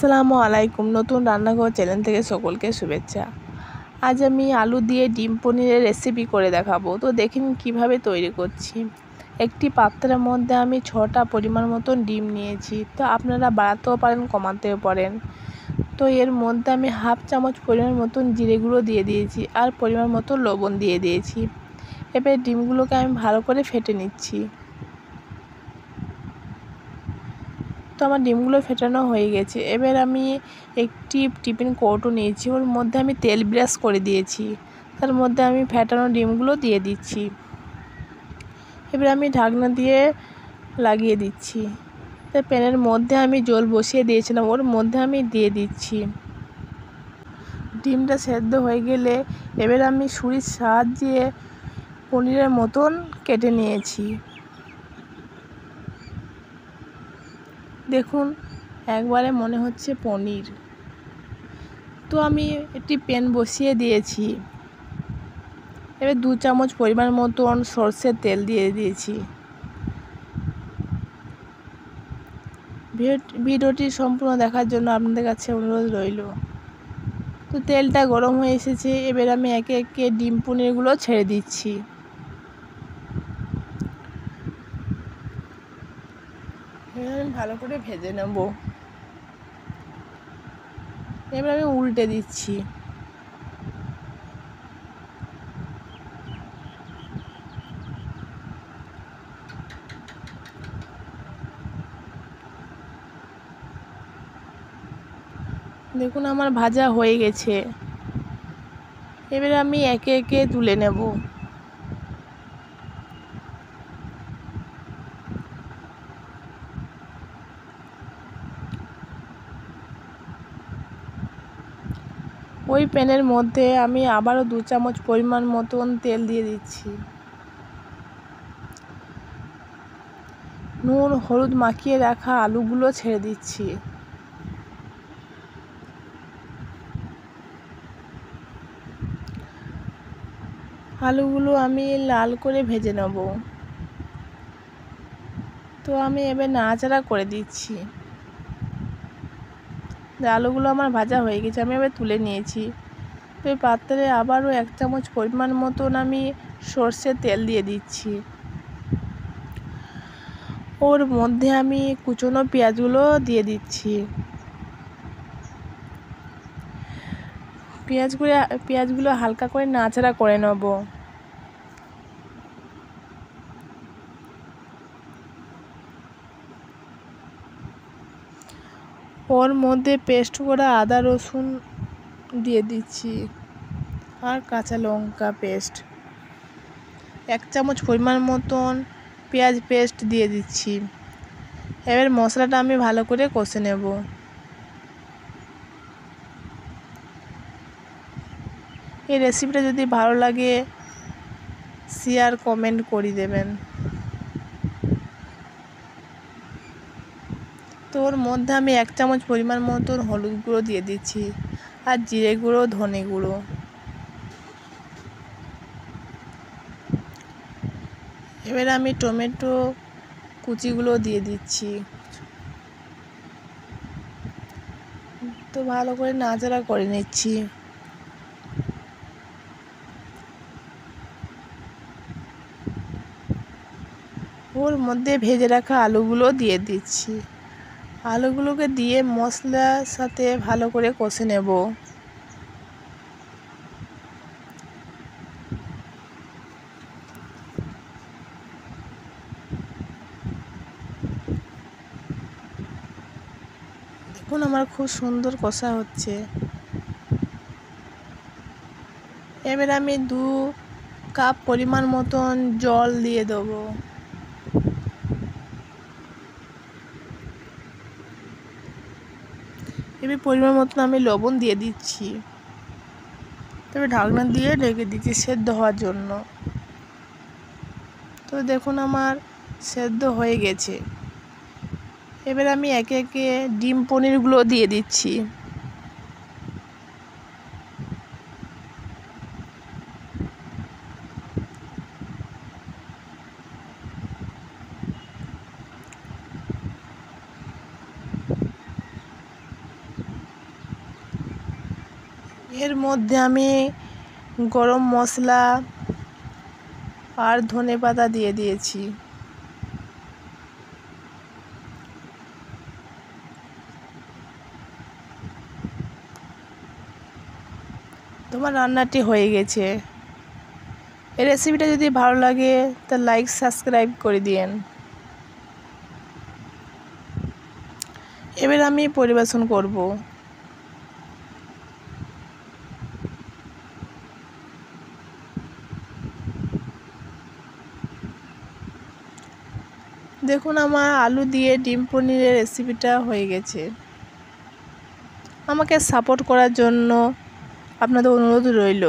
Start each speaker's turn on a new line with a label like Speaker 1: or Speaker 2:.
Speaker 1: আসসালামু আলাইকুম। নতুন রান্নাঘর চ্যানেল থেকে সকলকে শুভেচ্ছা। আজ আমি আলু দিয়ে ডিম পনিরের রেসিপি করে দেখাবো। তো দেখুন কিভাবে তৈরি করছি। একটি পাত্রের মধ্যে আমি 6টা পরিমাণ মতন ডিম নিয়েছি। তো আপনারা বাড়াতেও পারেন, কমাতেও পারেন। তো এর মধ্যে আমি হাফ চামচ পরিমাণ মতন জিরে গুঁড়ো দিয়ে দিয়েছি আর পরিমাণ মতো লবণ দিয়ে দিয়েছি। এবার ডিমগুলোকে আমি ভালো করে ফেটে নিচ্ছি। তো আমার ডিমগুলো ফেটানো হয়ে গেছে। এবার আমি একটি টিফিন কৌটো নিয়েছি, ওর মধ্যে আমি তেল ব্রাশ করে দিয়েছি, তার মধ্যে আমি ফেটানো ডিমগুলো দিয়ে দিচ্ছি। এবার আমি ঢাকনা দিয়ে লাগিয়ে দিচ্ছি। তো প্যানের মধ্যে আমি জল বসিয়ে দিয়েছিলাম, ওর মধ্যে আমি দিয়ে দিচ্ছি। ডিমটা সেদ্ধ হয়ে গেলে এবার আমি ছুরির সাহায্যে পনিরের মতন কেটে নিয়েছি। দেখুন একবারে মনে হচ্ছে পনির। তো আমি একটি প্যান বসিয়ে দিয়েছি। এবার 2 চামচ পরিমাণ মতন সরষের তেল দিয়ে দিয়েছি। ভিডিওটি সম্পূর্ণ দেখার জন্য আপনাদের কাছে অনুরোধ রইল। তো তেলটা গরম হয়ে এসেছে, এবার আমি একে একে ডিম পনিরগুলো ছেড়ে দিচ্ছি। এবার আমি ভালো করে ভেজে নেব। এবার আমি উল্টে দিচ্ছি। দেখুন আমার ভাজা হয়ে গেছে। এবার আমি একে একে তুলে নেব। ওই প্যানের মধ্যে আমি আবারও 2 চামচ পরিমাণ মতন তেল দিয়ে দিচ্ছি। নুন হলুদ মাখিয়ে রাখা আলুগুলো ছেড়ে দিচ্ছি। আলুগুলো আমি লাল করে ভেজে নেব। তো আমি এবার নাড়াচাড়া করে দিচ্ছি। আলুগুলো আমার ভাজা হয়ে গেছে, আমি এবার তুলে নিয়েছি। তো এই পাত্রে আবারও 1 চামচ পরিমাণ মতন আমি সর্ষের তেল দিয়ে দিচ্ছি। ওর মধ্যে আমি কুচনো পেঁয়াজগুলো দিয়ে দিচ্ছি। পেঁয়াজগুলো হালকা করে নাড়াচাড়া করে নেব। ওর মধ্যে পেস্ট করা আদা রসুন দিয়ে দিচ্ছি আর কাঁচা লঙ্কা পেস্ট। 1 চামচ পরিমাণ মতন পেঁয়াজ পেস্ট দিয়ে দিচ্ছি। এবার মশলাটা আমি ভালো করে কষে নেব। এই রেসিপিটা যদি ভালো লাগে শেয়ার কমেন্ট করে দেবেন। তো ওর মধ্যে আমি 1 চামচ পরিমাণ মতন হলুদ গুঁড়ো দিয়ে দিচ্ছি আর জিরে গুঁড়ো ধনে গুঁড়ো। এবার আমি টমেটো কুচিগুলো দিয়ে দিচ্ছি। তো ভালো করে নাড়াচাড়া করে নিচ্ছি। ওর মধ্যে ভেজে রাখা আলুগুলো দিয়ে দিচ্ছি। আলুগুলোকে দিয়ে মশলার সাথে ভালো করে কষে নেব। দেখুন আমার খুব সুন্দর কষা হচ্ছে। এবার আমি 2 কাপ পরিমাণ মতন জল দিয়ে দেবো। এবার পরিমাণ মতন আমি লবণ দিয়ে দিচ্ছি। তবে ঢাকনা দিয়ে ঢেকে দিচ্ছি সেদ্ধ হওয়ার জন্য। তো দেখুন আমার সেদ্ধ হয়ে গেছে। এবার আমি একে একে ডিম পনিরগুলো দিয়ে দিচ্ছি। এর মধ্যে আমি গরম মশলা আর ধনেপাতা দিয়ে দিয়েছি। তোমার রান্নাটি হয়ে গেছে। এই রেসিপিটা যদি ভালো লাগে তা লাইক সাবস্ক্রাইব করে দিয়েন। এবার আমি পরিবেশন করব। দেখুন আমার আলু দিয়ে ডিম পনিরের রেসিপিটা হয়ে গেছে। আমাকে সাপোর্ট করার জন্য আপনাদের অনুরোধ রইল।